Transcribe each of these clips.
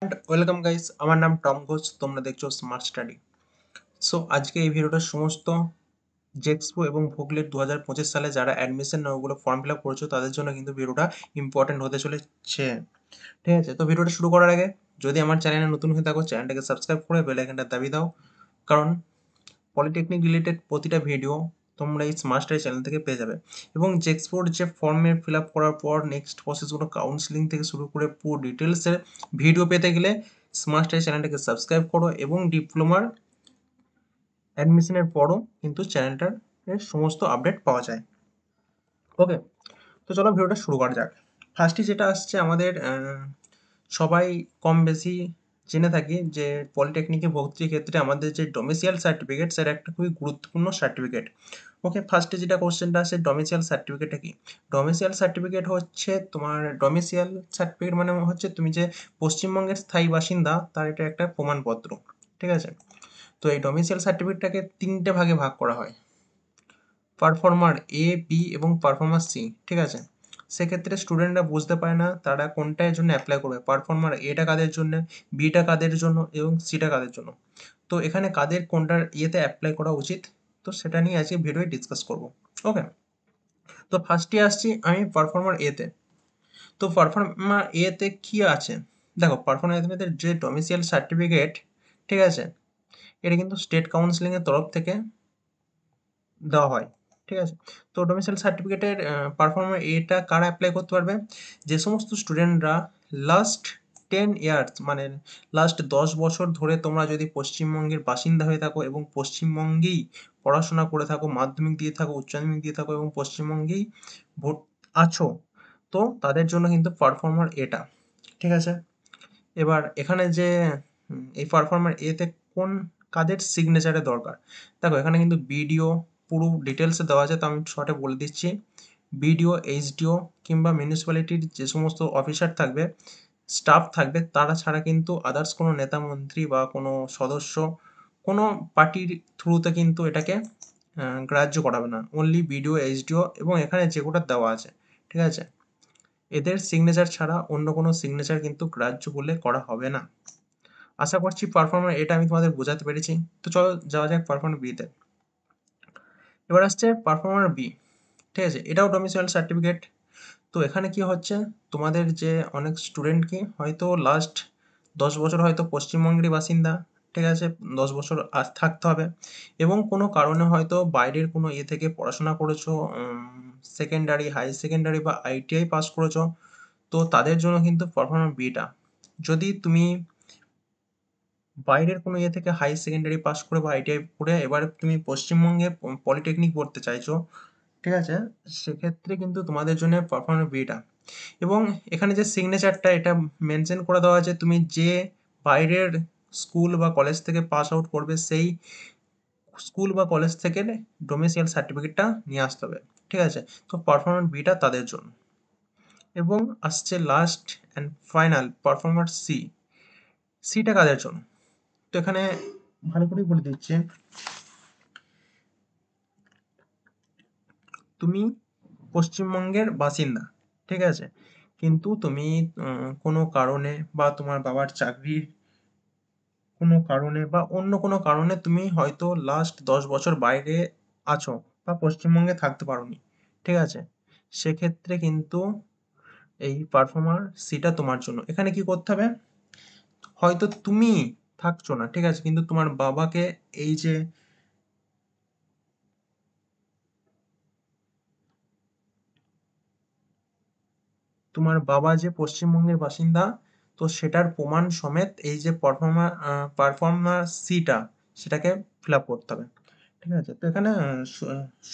Welcome guys, আমার নাম Tom Ghosh. তোমরা দেখছো স্মার্ট স্টাডি। সো আজকে এই ভিডিওটা সমস্ত জেক্সপো এবং ভোগলেট 2025 সালে যারা অ্যাডমিশন ওগুলো ফর্ম ফিল আপ করেছো তাদের জন্য কিন্তু ভিডিওটা ইম্পর্টেন্ট হতে চলেছে। ঠিক আছে, তো ভিডিওটা শুরু করার আগে যদি আমার চ্যানেলে নতুন হয়ে থাকো চ্যানেলটাকে সাবস্ক্রাইব করে বেল আইকনটা দাবিয়ে দাও, কারণ পলিটেকনিক রিলেটেড প্রতিটা ভিডিও তোমরা এই স্মার্ট স্টাডি চ্যানেল থেকে পেয়ে যাবে। এবং জেক্সপোর যে ফর্মে ফিল আপ করার পর নেক্সট প্রসেসগুলো কাউন্সিলিং থেকে শুরু করে পুরো ডিটেলসের ভিডিও পেতে গেলে স্মার্ট স্টাডি চ্যানেলটাকে সাবস্ক্রাইব করো। এবং ডিপ্লোমার অ্যাডমিশনের পরও কিন্তু চ্যানেলটার সমস্ত আপডেট পাওয়া যায়। ওকে, তো চলো ভিডিওটা শুরু করা যাক। ফার্স্টে যেটা আসছে আমাদের সবাই কম বেশি জেনে থাকি যে পলিটেকনিকে ভর্তির ক্ষেত্রে আমাদের যে ডোমিসিয়াল সার্টিফিকেট সেটা একটা খুবই গুরুত্বপূর্ণ সার্টিফিকেট। ওকে, ফার্স্টে যেটা কোশ্চেনটা আসে ডোমিসিয়াল সার্টিফিকেটটা কি? ডোমিসিয়াল সার্টিফিকেট হচ্ছে তোমার ডোমিসিয়াল সার্টিফিকেট মানে হচ্ছে তুমি যে পশ্চিমবঙ্গের স্থায়ী বাসিন্দা তার এটা একটা প্রমাণপত্র। ঠিক আছে, তো এই ডোমিসিয়াল সার্টিফিকেটটাকে তিনটে ভাগে ভাগ করা হয়: পারফর্মার এ, বি এবং পারফর্মার সি। ঠিক আছে, সেক্ষেত্রে স্টুডেন্টরা বুঝতে পারে না তারা কোনটার জন্য অ্যাপ্লাই করবে, পারফর্মার এটা কাদের জন্য, বিটা কাদের জন্য এবং সিটা কাদের জন্য। তো এখানে কাদের কোনটার ইয়েতে অ্যাপ্লাই করা উচিত, তো সেটা নিয়ে আজকে ভিডিওয়ে ডিসকাস করব। ওকে, তো ফার্স্টে আসছি আমি পারফর্মার এতে। তো পারফর্মার এতে কি আছে? দেখো, পারফর্মার এতে যে ডোমিসিয়াল সার্টিফিকেট, ঠিক আছে, এটা কিন্তু স্টেট কাউন্সিলিংয়ের তরফ থেকে দেওয়া হয়। ঠিক আছে, তো ডোমিসাইল সার্টিফিকেটের পারফর্মার এটা কারা অ্যাপ্লাই করতে পারবে? যে সমস্ত স্টুডেন্টরা লাস্ট 10 ইয়ার্স মানে লাস্ট 10 বছর ধরে তোমরা যদি পশ্চিমবঙ্গের বাসিন্দা হয়ে থাকো এবং পশ্চিমবঙ্গেই পড়াশোনা করে থাকো, মাধ্যমিক দিয়ে থাকো, উচ্চ মাধ্যমিক দিয়ে থাকো এবং পশ্চিমবঙ্গেই ভোট আছো, তো তাদের জন্য কিন্তু পারফর্মার এটা। ঠিক আছে, এবার এখানে যে এই পারফর্মার এতে কোন কাদের সিগনেচারের দরকার? দেখো, এখানে কিন্তু বিডিও পুরো ডিটেলসে দেওয়া আছে, তো আমি শর্টে বলে দিচ্ছি। বিডিও, এইচডিও কিংবা মিউনিসিপ্যালিটির যে সমস্ত অফিসার থাকবে, স্টাফ থাকবে, তারা ছাড়া কিন্তু আদার্স কোনো নেতা মন্ত্রী বা কোনো সদস্য কোনো পার্টির থ্রুতে কিন্তু এটাকে গ্রাহ্য করাবে না। অনলি বিডিও, এইচডিও এবং এখানে যেগুলো দেওয়া আছে। ঠিক আছে, এদের সিগনেচার ছাড়া অন্য কোনো সিগনেচার কিন্তু গ্রাহ্য বলে করা হবে না। আশা করছি পারফর্মার এটা আমি তোমাদের বোঝাতে পেরেছি। তো চলো যাওয়া যাক পারফর্মার বিতে। এবার আসছে পারফর্মার বি। ঠিক আছে, এটাও ডোমিসাইল সার্টিফিকেট। তো এখানে কি হচ্ছে, তোমাদের যে অনেক স্টুডেন্ট কি হয়তো লাস্ট 10 বছর হয়তো পশ্চিমবঙ্গেরই বাসিন্দা। ঠিক আছে, 10 বছর আর থাকতে হবে এবং কোনো কারণে হয়তো বাইরের কোনো ইয়ে থেকে পড়াশোনা করেছো, সেকেন্ডারি, হাই সেকেন্ডারি বা আইটিআই পাস করেছো, তো তাদের জন্য কিন্তু পারফর্মার বিটা। যদি তুমি বাইরের কোনো ইয়ে থেকে হাই সেকেন্ডারি পাস করে বা আইটিআই করে এবার তুমি পশ্চিমবঙ্গে পলিটেকনিক পড়তে চাইছো, ঠিক আছে, সেক্ষেত্রে কিন্তু তোমাদের জন্য পারফর্মার বিটা। এবং এখানে যে সিগনেচারটা এটা মেনশন করে দেওয়া আছে, তুমি যে বাইরের স্কুল বা কলেজ থেকে পাস আউট করবে সেই স্কুল বা কলেজ থেকে ডোমিসিয়াল সার্টিফিকেটটা নিয়ে আসতে হবে। ঠিক আছে, তো পারফর্মার বিটা তাদের জন্য। এবং আসছে last and final performer C. সিটা কাদের জন্য? তো এখানে ভালো করেই বলে দিচ্ছে, তুমি পশ্চিমবঙ্গের বাসিন্দা, ঠিক আছে, কিন্তু তুমি কোনো কারণে বা তোমার বাবার চাকরির কোনো কারণে বা অন্য কোনো কারণে তুমি হয়তো লাস্ট 10 বছর বাইরে আছো বা পশ্চিমবঙ্গে থাকতে পারোনি। ঠিক আছে, সেক্ষেত্রে কিন্তু এই পারফর্মার সিটা তোমার জন্য। এখানে কি করতে হবে? হয়তো তুমি থাকছো না, ঠিক আছে, কিন্তু তোমার বাবাকে এই যে তোমার বাবা যে পশ্চিমবঙ্গের বাসিন্দা, তো সেটার প্রমাণ সমেত এই যে পারফর্মার সিটা সেটাকে ফিল আপ করতে হবে। ঠিক আছে, তো এখানে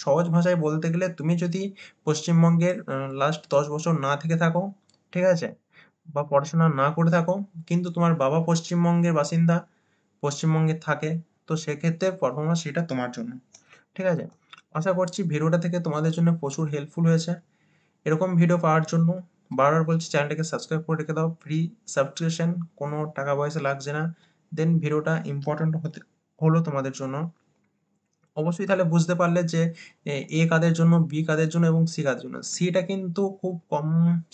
সহজ ভাষায় বলতে গেলে তুমি যদি পশ্চিমবঙ্গের লাস্ট 10 বছর না থেকে থাকো, ঠিক আছে, বা পড়াশোনা না করে থাকো, কিন্তু তোমার বাবা পশ্চিমবঙ্গের বাসিন্দা, পশ্চিমবঙ্গে থাকে, তো সেক্ষেত্রে পারফরমেন্স সেটা তোমার জন্য। ঠিক আছে, আশা করছি ভিডিওটা থেকে তোমাদের জন্য প্রচুর হেল্পফুল হয়েছে। এরকম ভিডিও পাওয়ার জন্য বারবার বলছি চ্যানেলটাকে সাবস্ক্রাইব করে রেখে দাও। ফ্রি সাবস্ক্রিপশন, কোনো টাকা পয়সা লাগছে না। দেন ভিডিওটা ইম্পর্ট্যান্ট হলো তোমাদের জন্য। অবশ্যই তাহলে বুঝতে পারলে যে এ কাদের জন্য, বি কাদের জন্য এবং সি কাদের জন্য। সিটা কিন্তু খুব কম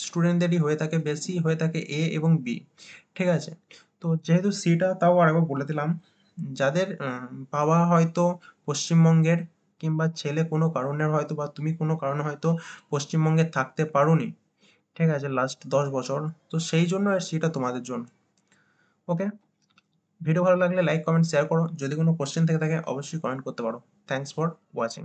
স্টুডেন্টদেরই হয়ে থাকে, বেশি হয়ে থাকে এ এবং বি। ঠিক আছে? তো যেহেতু সিটা তাও আরেকবার বলে দিলাম, যাদের বাবা হয়তো পশ্চিমবঙ্গের, কিংবা ছেলে কোনো কারণে হয়তো বা তুমি কোনো কারণে হয়তো পশ্চিমবঙ্গে থাকতে পারোনি, ঠিক আছে? লাস্ট 10 বছর। তো সেই জন্য সিটা তোমাদের জন্য। ওকে? ভিডিও ভালো লাগলে লাইক, কমেন্ট, শেয়ার করো। যদি কোনো কোয়েশ্চেন থেকে থাকে অবশ্যই কমেন্ট করতে পারো। Thanks for watching.